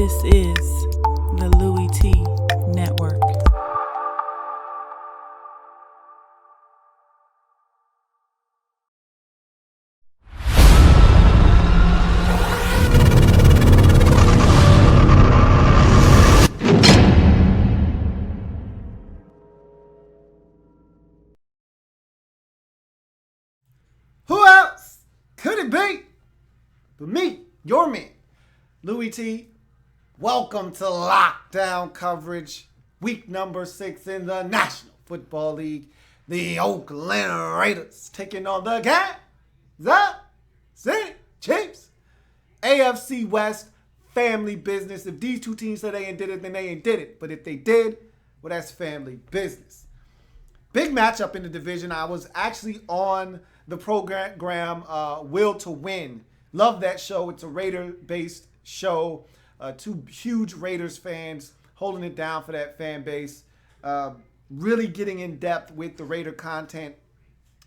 This is the Louie Tee Network. Who else could it be but me, your man, Louie Tee? Welcome to Lockdown Coverage, week number 6 in the National Football League. The Oakland Raiders taking on the Kansas City Chiefs. AFC West, family business. If these two teams said they ain't did it, then they ain't did it. But if they did, well, that's family business. Big matchup in the division. I was actually on the program Will to Win. Love that show. It's a Raider-based show. Two huge Raiders fans holding it down for that fan base. Really getting in depth with the Raider content.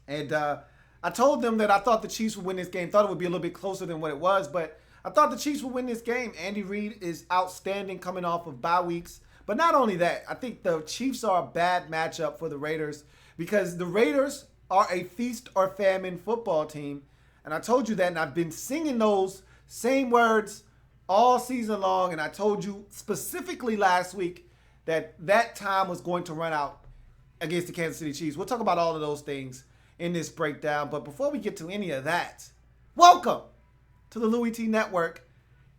And I told them that I thought the Chiefs would win this game. Thought it would be a little bit closer than what it was. But I thought the Chiefs would win this game. Andy Reid is outstanding coming off of bye weeks. But not only that, I think the Chiefs are a bad matchup for the Raiders because the Raiders are a feast or famine football team. And I told you that, and I've been singing those same words all season long. And I told you specifically last week that that time was going to run out against the Kansas City Chiefs. We'll talk about all of those things in this breakdown. But before we get to any of that, welcome to the Louie Tee Network.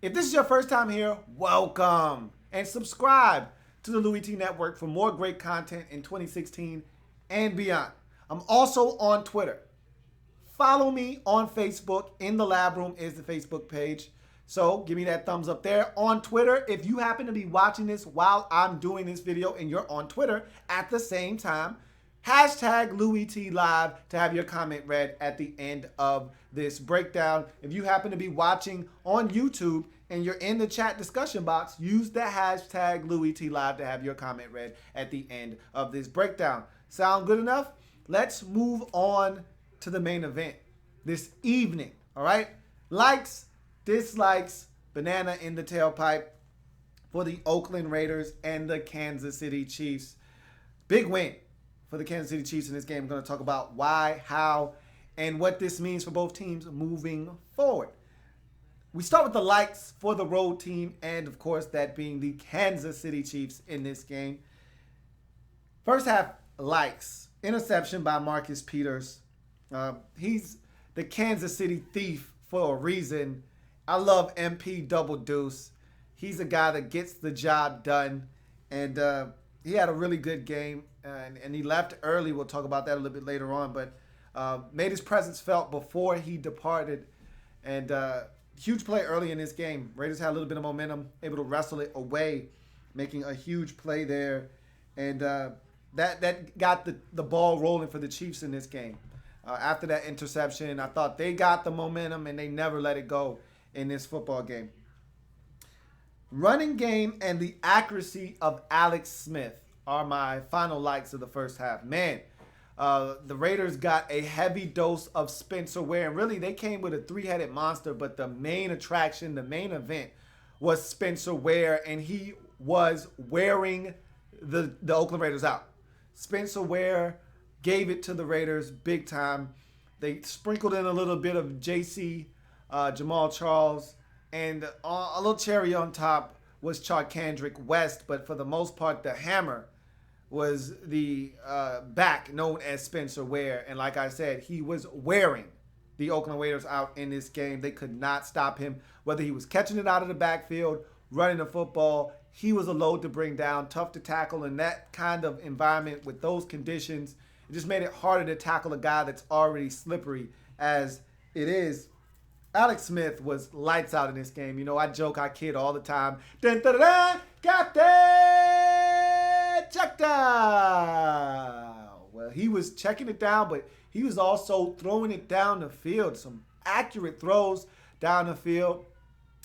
If this is your first time here, welcome. And subscribe to the Louie Tee Network for more great content in 2016 and beyond. I'm also on Twitter. Follow me on Facebook. In the Lab Room is the Facebook page. So give me that thumbs up there. On Twitter, if you happen to be watching this while I'm doing this video and you're on Twitter at the same time, hashtag LouieTeeLive to have your comment read at the end of this breakdown. If you happen to be watching on YouTube and you're in the chat discussion box, use the hashtag LouieTeeLive to have your comment read at the end of this breakdown. Sound good enough? Let's move on to the main event this evening, all right? Likes, dislikes, banana in the tailpipe for the Oakland Raiders and the Kansas City Chiefs. Big win for the Kansas City Chiefs in this game. I'm going to talk about why, how, and what this means for both teams moving forward. We start with the likes for the road team, and of course, that being the Kansas City Chiefs in this game. First half likes. Interception by Marcus Peters. He's the Kansas City thief for a reason. I love MP Double Deuce. He's a guy that gets the job done, and he had a really good game, and he left early. We'll talk about that a little bit later on, but made his presence felt before he departed, and huge play early in this game. Raiders had a little bit of momentum, able to wrestle it away, making a huge play there, and that got the ball rolling for the Chiefs in this game. After that interception, I thought they got the momentum, and they never let it go in this football game. Running game and the accuracy of Alex Smith are my final likes of the first half. Man, the Raiders got a heavy dose of Spencer Ware. And really, they came with a three-headed monster, but the main attraction, the main event was Spencer Ware, and he was wearing the Oakland Raiders out. Spencer Ware gave it to the Raiders big time. They sprinkled in a little bit of JC, Jamal Charles, and a little cherry on top was Charkandrick West. But for the most part, the hammer was the back known as Spencer Ware. And like I said, he was wearing the Oakland Raiders out in this game. They could not stop him, whether he was catching it out of the backfield, running the football. He was a load to bring down, tough to tackle in that kind of environment with those conditions. It just made it harder to tackle a guy that's already slippery as it is. Alex Smith was lights out in this game. You know, I joke, I kid all the time. Dun, dun, dun, dun, got that! Check down! Well, he was checking it down, but he was also throwing it down the field. Some accurate throws down the field,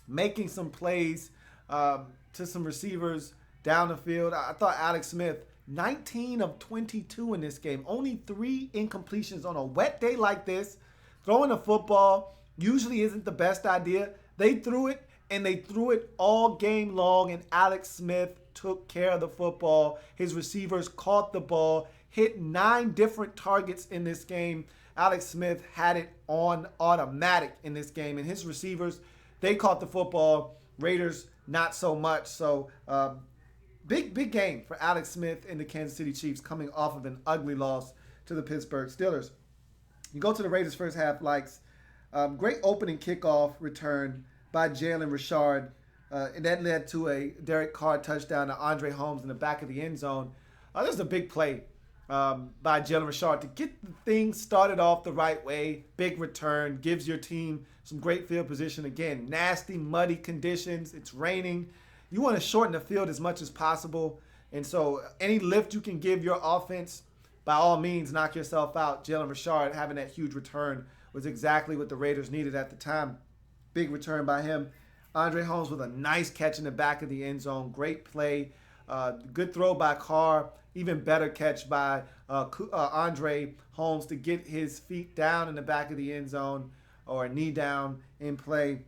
making some plays to some receivers down the field. I thought Alex Smith, 19 of 22 in this game. Only 3 incompletions on a wet day like this. Throwing a football usually isn't the best idea. They threw it, and they threw it all game long, and Alex Smith took care of the football. His receivers caught the ball, hit 9 different targets in this game. Alex Smith had it on automatic in this game, and his receivers, they caught the football. Raiders, not so much. So, big game for Alex Smith and the Kansas City Chiefs coming off of an ugly loss to the Pittsburgh Steelers. You go to the Raiders' first half likes. Great opening kickoff return by Jalen Richard. And that led to a Derek Carr touchdown to Andre Holmes in the back of the end zone. This is a big play by Jalen Richard to get the thing started off the right way. Big return, gives your team some great field position. Again, nasty, muddy conditions. It's raining. You want to shorten the field as much as possible. And so any lift you can give your offense, by all means, knock yourself out. Jalen Richard having that huge return was exactly what the Raiders needed at the time. Big return by him. Andre Holmes with a nice catch in the back of the end zone. Great play. Good throw by Carr. Even better catch by Andre Holmes to get his feet down in the back of the end zone or a knee down in play.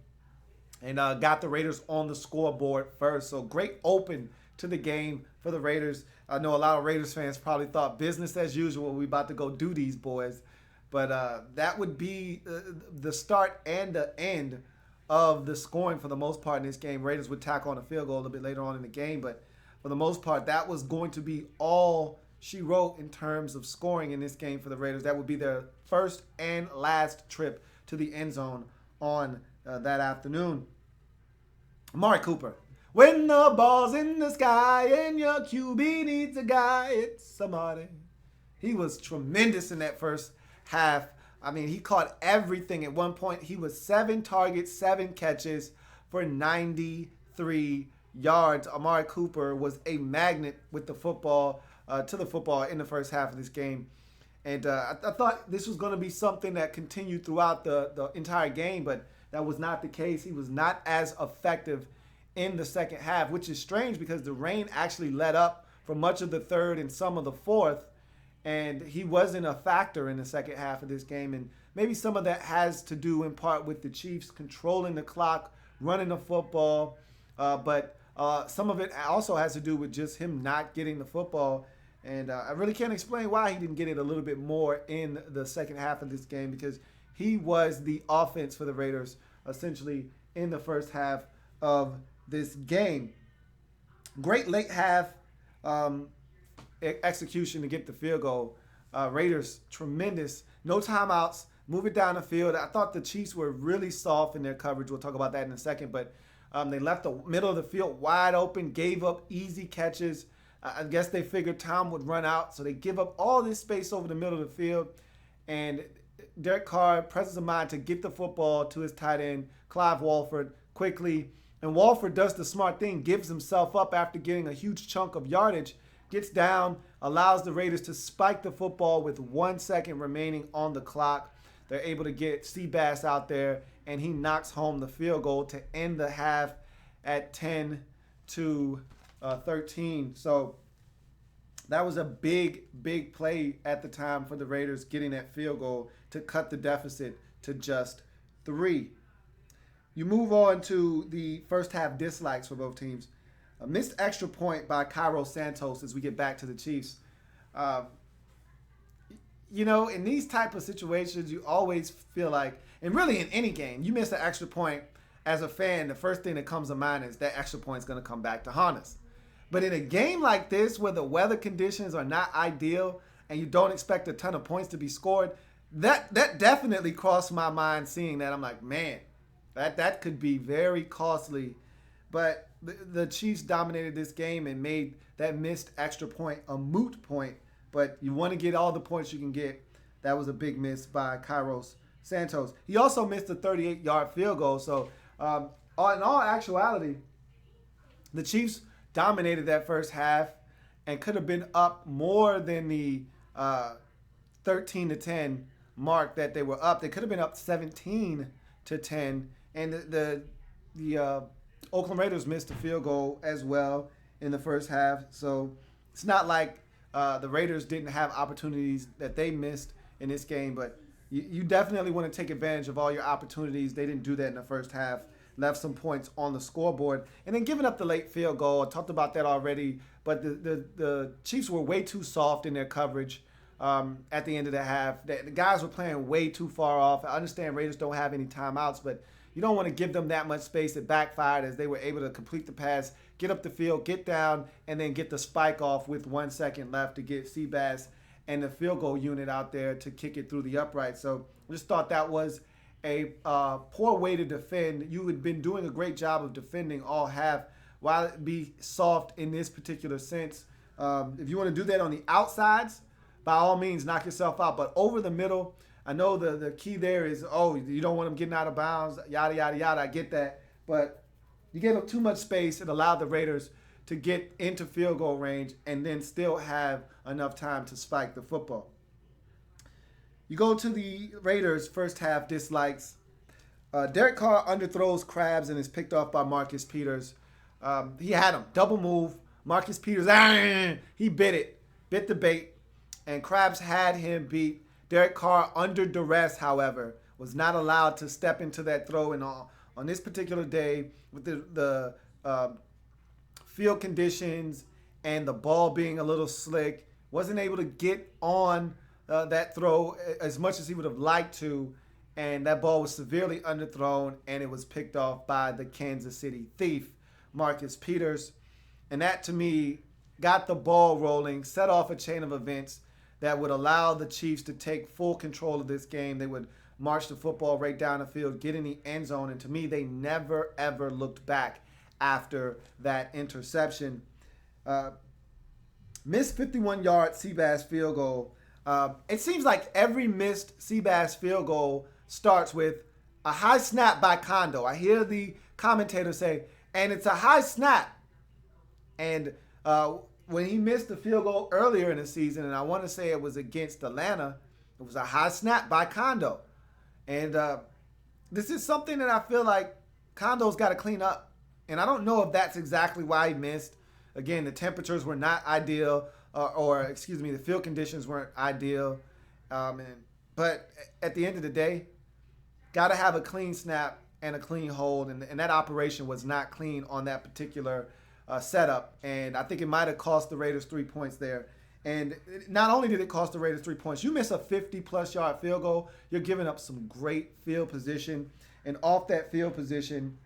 And got the Raiders on the scoreboard first. So great open to the game for the Raiders. I know a lot of Raiders fans probably thought business as usual. We about to go do these boys. But that would be the start and the end of the scoring for the most part in this game. Raiders would tack on a field goal a little bit later on in the game. But for the most part, that was going to be all she wrote in terms of scoring in this game for the Raiders. That would be their first and last trip to the end zone on that afternoon. Amari Cooper. When the ball's in the sky and your QB needs a guy, it's somebody. He was tremendous in that first half. I mean, he caught everything. At one point, he was 7 targets, 7 catches for 93 yards. Amari Cooper was a magnet with the football, to the football in the first half of this game. And I thought this was going to be something that continued throughout the entire game, but that was not the case. He was not as effective in the second half, which is strange because the rain actually let up for much of the third and some of the fourth, and he wasn't a factor in the second half of this game. And maybe some of that has to do in part with the Chiefs controlling the clock, running the football, but some of it also has to do with just him not getting the football. And I really can't explain why he didn't get it a little bit more in the second half of this game, because he was the offense for the Raiders essentially in the first half of this game. Great late half execution to get the field goal. Raiders, tremendous. No timeouts. Move it down the field. I thought the Chiefs were really soft in their coverage. We'll talk about that in a second. But they left the middle of the field wide open, gave up easy catches. I guess they figured time would run out, so they give up all this space over the middle of the field. And Derek Carr, presence of mind to get the football to his tight end, Clive Walford, quickly. And Walford does the smart thing, gives himself up after getting a huge chunk of yardage, gets down, allows the Raiders to spike the football with 1 second remaining on the clock. They're able to get Seabass out there, and he knocks home the field goal to end the half at 10-13. So that was a big play at the time for the Raiders, getting that field goal to cut the deficit to just 3. You move on to the first half dislikes for both teams. A missed extra point by Cairo Santos as we get back to the Chiefs. In these type of situations, you always feel like, and really in any game, you miss an extra point as a fan, the first thing that comes to mind is that extra point is going to come back to haunt us. But in a game like this where the weather conditions are not ideal and you don't expect a ton of points to be scored, that definitely crossed my mind seeing that. I'm like, man, that could be very costly. But the Chiefs dominated this game and made that missed extra point a moot point. But you want to get all the points you can get. That was a big miss by Kairos Santos. He also missed a 38-yard field goal. So in all actuality, the Chiefs dominated that first half and could have been up more than the 13-10 mark that they were up. They could have been up 17-10, and the Oakland Raiders missed a field goal as well in the first half. So it's not like the Raiders didn't have opportunities that they missed in this game, but you definitely want to take advantage of all your opportunities. They didn't do that in the first half. left some points on the scoreboard. And then giving up the late field goal, I talked about that already, but the Chiefs were way too soft in their coverage at the end of the half. The guys were playing way too far off. I understand Raiders don't have any timeouts, but you don't want to give them that much space. It backfired as they were able to complete the pass, get up the field, get down, and then get the spike off with 1 second left to get Seabass and the field goal unit out there to kick it through the upright. So I just thought that was a poor way to defend. You had been doing a great job of defending all half. While it be soft in this particular sense, if you want to do that on the outsides, by all means, knock yourself out. But over the middle, I know the key there is, you don't want them getting out of bounds, yada, yada, yada. I get that. But you gave up too much space and allowed the Raiders to get into field goal range and then still have enough time to spike the football. You go to the Raiders' first half dislikes. Derek Carr underthrows Krabs and is picked off by Marcus Peters. He had him. Double move. Marcus Peters, he bit the bait. And Krabs had him beat. Derek Carr, under duress, however, was not allowed to step into that throw. And on this particular day, with the field conditions and the ball being a little slick, wasn't able to get on that throw as much as he would have liked to. And that ball was severely underthrown, and it was picked off by the Kansas City Thief, Marcus Peters. And that, to me, got the ball rolling, set off a chain of events that would allow the Chiefs to take full control of this game. They would march the football right down the field, get in the end zone, and to me, they never, ever looked back after that interception. Missed 51-yard Seabass field goal. It seems like every missed Seabass field goal starts with a high snap by Kondo. I hear the commentator say, and it's a high snap. And when he missed the field goal earlier in the season, and I want to say it was against Atlanta, it was a high snap by Kondo. And this is something that I feel like Kondo's got to clean up. And I don't know if that's exactly why he missed. Again, the temperatures were not ideal, the field conditions weren't ideal. But at the end of the day, got to have a clean snap and a clean hold. And that operation was not clean on that particular setup. And I think it might have cost the Raiders 3 points there. And not only did it cost the Raiders 3 points, you miss a 50-plus yard field goal, you're giving up some great field position. And off that field position,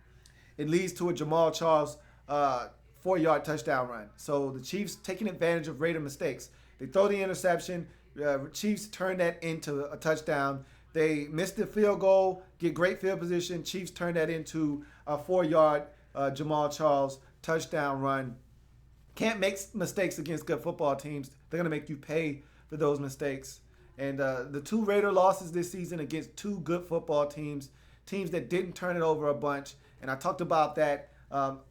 it leads to a Jamal Charles 4-yard touchdown run. So the Chiefs taking advantage of Raider mistakes. They throw the interception. Chiefs turn that into a touchdown. They miss the field goal, get great field position. Chiefs turn that into a 4-yard Jamal Charles touchdown run. Can't make mistakes against good football teams. They're going to make you pay for those mistakes. And the two Raider losses this season against two good football teams that didn't turn it over a bunch. And I talked about that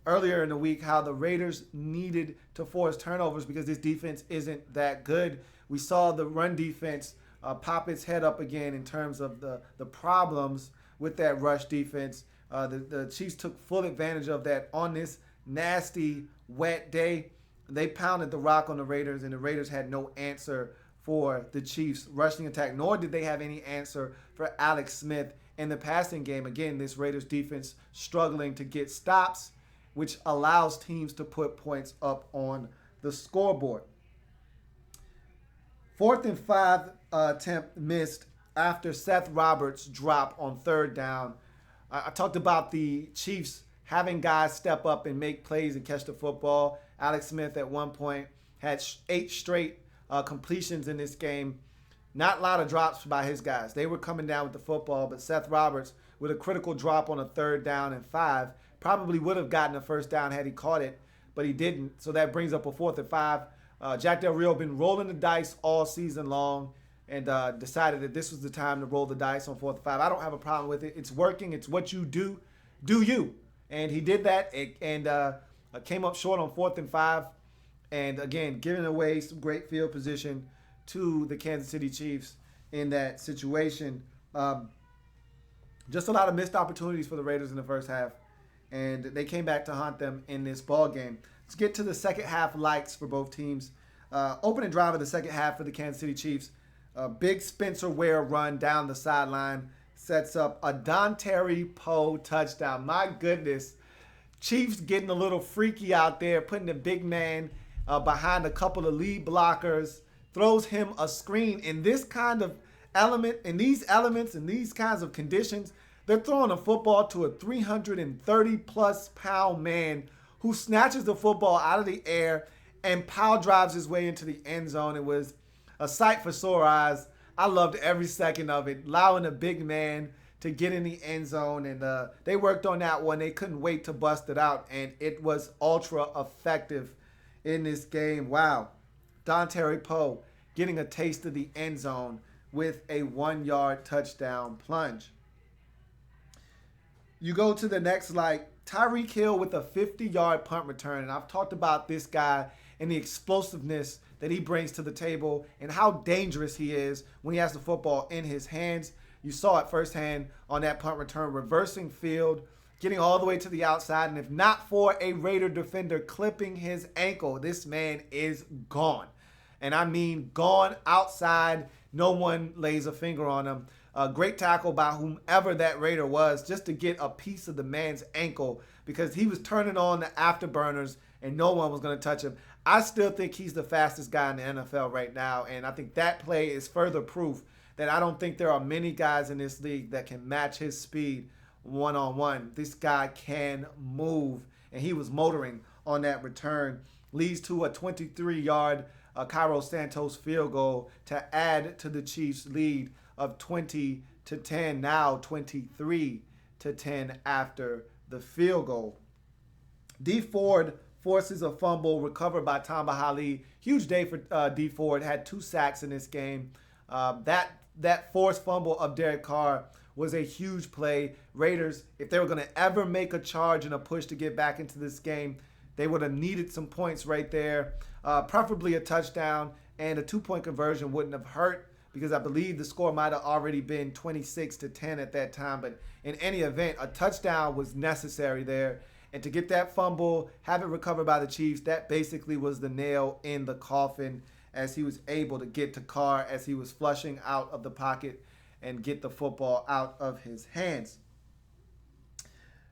earlier in the week, how the Raiders needed to force turnovers because this defense isn't that good. We saw the run defense pop its head up again in terms of the problems with that rush defense. The Chiefs took full advantage of that on this nasty, wet day. They pounded the rock on the Raiders, and the Raiders had no answer for the Chiefs' rushing attack, nor did they have any answer for Alex Smith in the passing game. Again, this Raiders defense struggling to get stops, which allows teams to put points up on the scoreboard. 4th and 5 attempt missed after Seth Roberts' drop on 3rd down. I talked about the Chiefs having guys step up and make plays and catch the football. Alex Smith at one point had 8 straight completions in this game. Not a lot of drops by his guys. They were coming down with the football, but Seth Roberts, with a critical drop on a 3rd down and 5, probably would have gotten a 1st down had he caught it, but he didn't. So that brings up a 4th and 5. Jack Del Rio been rolling the dice all season long and decided that this was the time to roll the dice on 4th and 5. I don't have a problem with it. It's working. It's what you do. Do you. And he did that and came up short on 4th and 5. And, again, giving away some great field position to the Kansas City Chiefs in that situation. Just a lot of missed opportunities for the Raiders in the first half. And they came back to haunt them in this ball game. Let's get to the second half likes for both teams. Opening drive of the second half for the Kansas City Chiefs. Big Spencer Ware run down the sideline sets up a Dontari Poe touchdown. My goodness. Chiefs getting a little freaky out there, putting the big man behind a couple of lead blockers, throws him a screen. In this kind of element, in these elements, in these kinds of conditions, they're throwing a football to a 330-plus pound man who snatches the football out of the air and power drives his way into the end zone. It was a sight for sore eyes. I loved every second of it, allowing a big man to get in the end zone, and they worked on that one. They couldn't wait to bust it out, and it was ultra effective in this game. Wow. Dontari Poe getting a taste of the end zone with a 1-yard touchdown plunge. You go to the next, Tyreek Hill with a 50-yard punt return, and I've talked about this guy and the explosiveness that he brings to the table and how dangerous he is when he has the football in his hands. You saw it firsthand on that punt return, reversing field, getting all the way to the outside, and if not for a Raider defender clipping his ankle, this man is gone. And I mean gone outside. No one lays a finger on him. A great tackle by whomever that Raider was just to get a piece of the man's ankle because he was turning on the afterburners and no one was going to touch him. I still think he's the fastest guy in the NFL right now, and I think that play is further proof that I don't think there are many guys in this league that can match his speed one-on-one. This guy can move, and he was motoring on that return. Leads to a 23-yard Cairo Santos field goal to add to the Chiefs' lead of 20-10, now 23-10 after the field goal. D. Ford forces a fumble recovered by Tamba Hali. Huge day for D. Ford. Had 2 sacks in this game. That forced fumble of Derek Carr was a huge play. Raiders, if they were going to ever make a charge and a push to get back into this game, they would have needed some points right there, preferably a touchdown, and a 2-point conversion wouldn't have hurt because I believe the score might have already been 26-10 at that time. But in any event, a touchdown was necessary there. And to get that fumble, have it recovered by the Chiefs, that basically was the nail in the coffin as he was able to get to Carr as he was flushing out of the pocket and get the football out of his hands.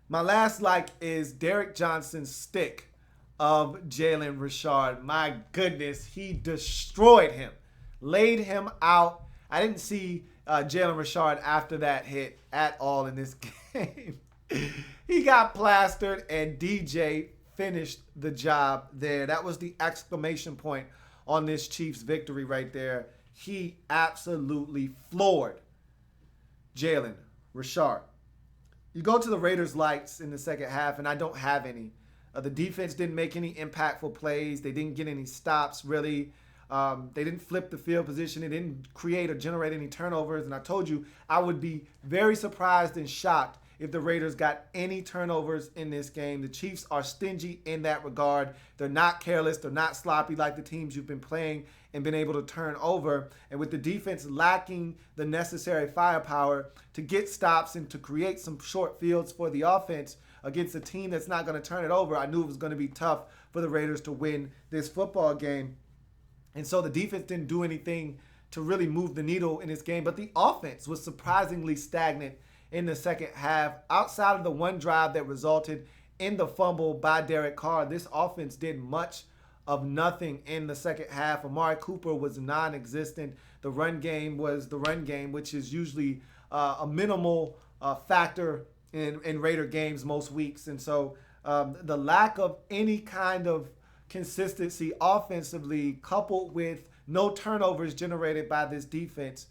My last is Derek Johnson's stick of Jalen Richard. My goodness, he destroyed him, laid him out. I didn't see Jalen Richard after that hit at all in this game. He got plastered, and DJ finished the job there. That was the exclamation point on this Chiefs victory right there. He absolutely floored Jalen Richard. You go to the Raiders' lights in the second half, and I don't have any. The defense didn't make any impactful plays. They didn't get any stops, really. They didn't flip the field position. They didn't create or generate any turnovers. And I told you I would be very surprised and shocked if the Raiders got any turnovers in this game. The Chiefs are stingy in that regard. They're not careless. They're not sloppy like the teams you've been playing and been able to turn over. And with the defense lacking the necessary firepower to get stops and to create some short fields for the offense against a team that's not going to turn it over, I knew it was going to be tough for the Raiders to win this football game. And so the defense didn't do anything to really move the needle in this game. But the offense was surprisingly stagnant in the second half. Outside of the one drive that resulted in the fumble by Derek Carr, this offense did much of nothing in the second half. Amari Cooper was non-existent. The run game was the run game, which is usually a minimal factor in Raider games most weeks. And so the lack of any kind of consistency offensively, coupled with no turnovers generated by this defense,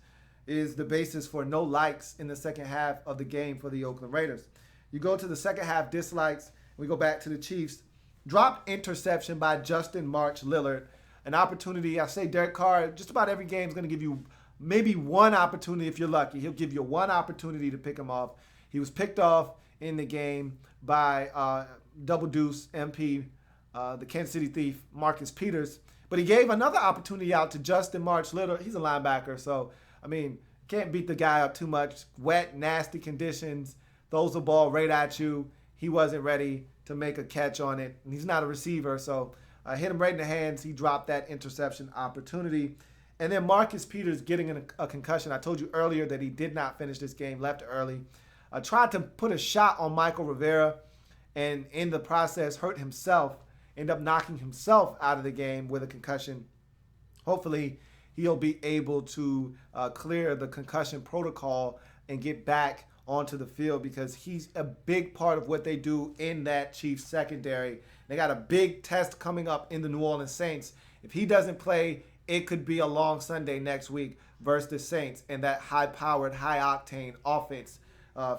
is the basis for no likes in the second half of the game for the Oakland Raiders. You go to the second half dislikes. We go back to the Chiefs. Drop interception by Justin March Lillard. An opportunity. I say Derek Carr, just about every game is going to give you maybe one opportunity if you're lucky. He'll give you one opportunity to pick him off. He was picked off in the game by Double Deuce MP, the Kansas City Thief, Marcus Peters. But he gave another opportunity out to Justin March Lillard. He's a linebacker, so, I mean, can't beat the guy up too much. Wet, nasty conditions, throws the ball right at you. He wasn't ready to make a catch on it. And he's not a receiver, so hit him right in the hands. He dropped that interception opportunity. And then Marcus Peters getting a concussion. I told you earlier that he did not finish this game, left early. Tried to put a shot on Michael Rivera, and in the process hurt himself. Ended up knocking himself out of the game with a concussion. Hopefully, he'll be able to clear the concussion protocol and get back onto the field, because he's a big part of what they do in that Chiefs secondary. They got a big test coming up in the New Orleans Saints. If he doesn't play, it could be a long Sunday next week versus the Saints and that high-powered, high-octane offense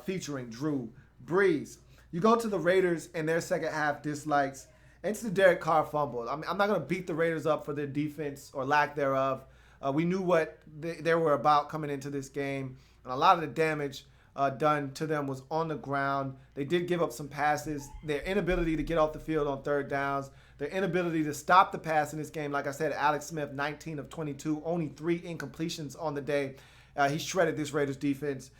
featuring Drew Brees. You go to the Raiders and their second half dislikes. It's the Derek Carr fumble. I'm not going to beat the Raiders up for their defense or lack thereof. We knew what they were about coming into this game, and a lot of the damage done to them was on the ground. They did give up some passes. Their inability to get off the field on third downs, their inability to stop the pass in this game. Like I said, Alex Smith, 19 of 22, only 3 incompletions on the day. He shredded this Raiders defense.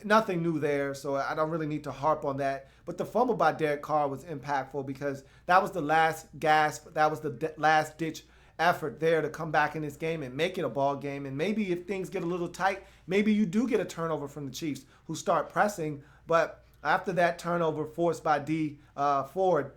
Nothing new there, so I don't really need to harp on that. But the fumble by Derek Carr was impactful, because that was the last gasp, that was the last-ditch effort there to come back in this game and make it a ball game. And maybe if things get a little tight, maybe you do get a turnover from the Chiefs, who start pressing. But after that turnover forced by D Ford,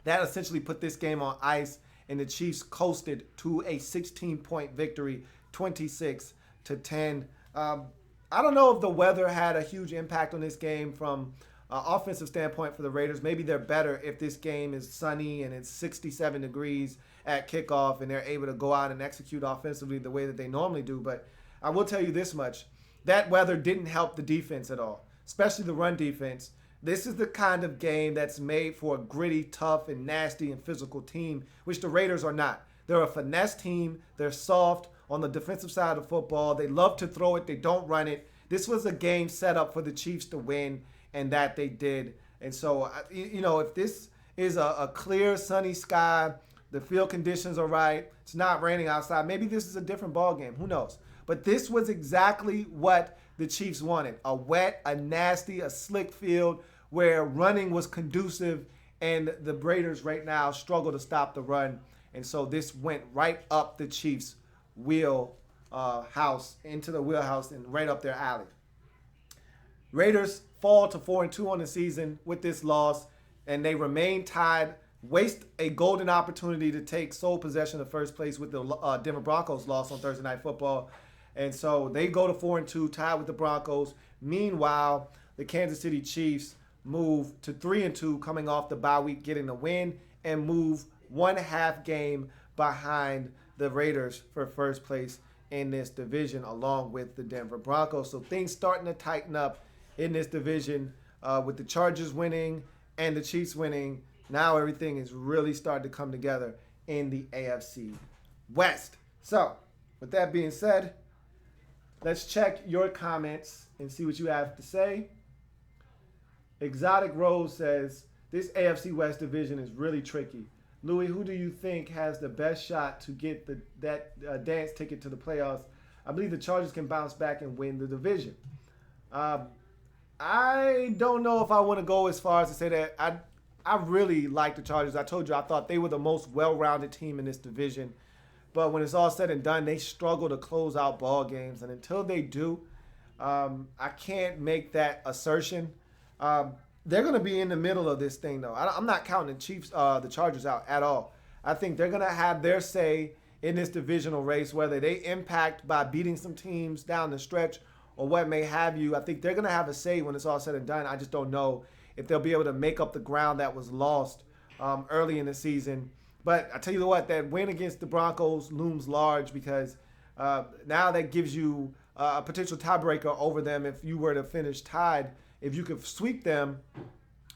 that essentially put this game on ice, and the Chiefs coasted to a 16-point victory, 26-10. I don't know if the weather had a huge impact on this game from an offensive standpoint for the Raiders. Maybe they're better if this game is sunny and it's 67 degrees at kickoff and they're able to go out and execute offensively the way that they normally do. But I will tell you this much. That weather didn't help the defense at all, especially the run defense. This is the kind of game that's made for a gritty, tough, and nasty and physical team, which the Raiders are not. They're a finesse team. They're soft on the defensive side of football. They love to throw it. They don't run it. This was a game set up for the Chiefs to win, and that they did. And so, if this is a clear, sunny sky, the field conditions are right, it's not raining outside, maybe this is a different ball game. Who knows? But this was exactly what the Chiefs wanted. A wet, a nasty, a slick field where running was conducive, and the Raiders right now struggle to stop the run. And so this went right up the Chiefs' wheelhouse, into the wheelhouse and right up their alley. Raiders fall to 4-2 on the season with this loss, and they remain tied, waste a golden opportunity to take sole possession of first place with the Denver Broncos loss on Thursday Night Football. And so they go to 4-2, tied with the Broncos. Meanwhile, the Kansas City Chiefs move to 3-2, coming off the bye week, getting the win, and move 1.5 game behind the Raiders for first place in this division, along with the Denver Broncos. So things starting to tighten up in this division with the Chargers winning and the Chiefs winning. Now everything is really starting to come together in the AFC West. So with that being said, let's check your comments and see what you have to say. Exotic Rose says, this AFC West division is really tricky. Louie, who do you think has the best shot to get that dance ticket to the playoffs? I believe the Chargers can bounce back and win the division. I don't know if I want to go as far as to say that. I really like the Chargers. I told you I thought they were the most well-rounded team in this division. But when it's all said and done, they struggle to close out ball games. And until they do, I can't make that assertion. They're going to be in the middle of this thing, though. I'm not counting the Chargers out at all. I think they're going to have their say in this divisional race, whether they impact by beating some teams down the stretch or what may have you. I think they're going to have a say when it's all said and done. I just don't know if they'll be able to make up the ground that was lost early in the season. But I tell you what, that win against the Broncos looms large, because now that gives you a potential tiebreaker over them if you were to finish tied. If you could sweep them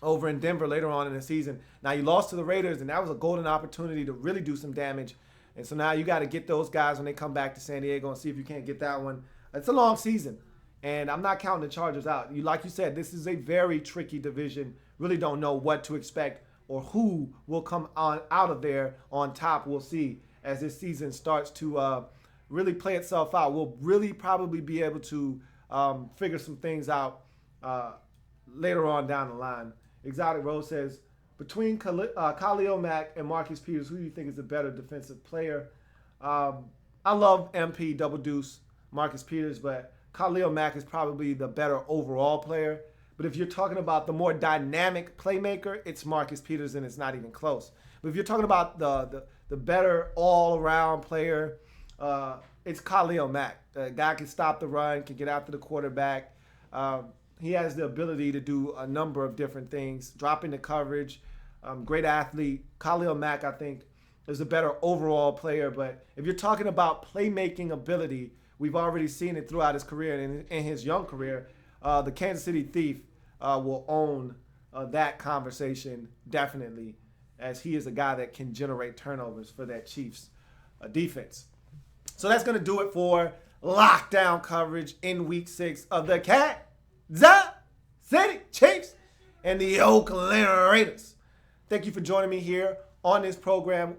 over in Denver later on in the season. Now, you lost to the Raiders, and that was a golden opportunity to really do some damage. And so now you got to get those guys when they come back to San Diego and see if you can't get that one. It's a long season, and I'm not counting the Chargers out. Like you said, this is a very tricky division. Really don't know what to expect or who will come on out of there on top. We'll see as this season starts to really play itself out. We'll really probably be able to figure some things out later on down the line. Exotic Rose says, between Khalil Mack and Marcus Peters, who do you think is the better defensive player? I love MP, Double Deuce, Marcus Peters, but Khalil Mack is probably the better overall player. But if you're talking about the more dynamic playmaker, it's Marcus Peters, and it's not even close. But if you're talking about the better all-around player, it's Khalil Mack. The guy can stop the run, can get after the quarterback. He has the ability to do a number of different things, dropping the coverage. Great athlete. Khalil Mack, I think, is a better overall player. But if you're talking about playmaking ability, we've already seen it throughout his career and in his young career. The Kansas City Thief will own that conversation definitely, as he is a guy that can generate turnovers for that Chiefs defense. So that's going to do it for lockdown coverage in Week 6 of the Kansas City Chiefs and the Oakland Raiders. Thank you for joining me here on this program.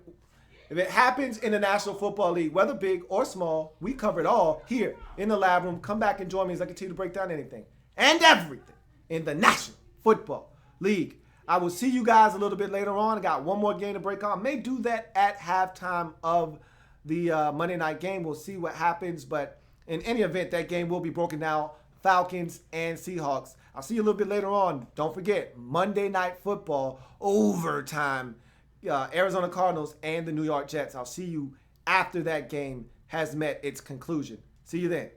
If it happens in the National Football League, whether big or small, we cover it all here in the lab room. Come back and join me as I continue to break down anything and everything in the National Football League. I will see you guys a little bit later on. I got one more game to break on. I may do that at halftime of the Monday night game. We'll see what happens. But in any event, that game will be broken down. Falcons and Seahawks. I'll see you a little bit later on. Don't forget, Monday Night Football, overtime. Arizona Cardinals and the New York Jets. I'll see you after that game has met its conclusion. See you then.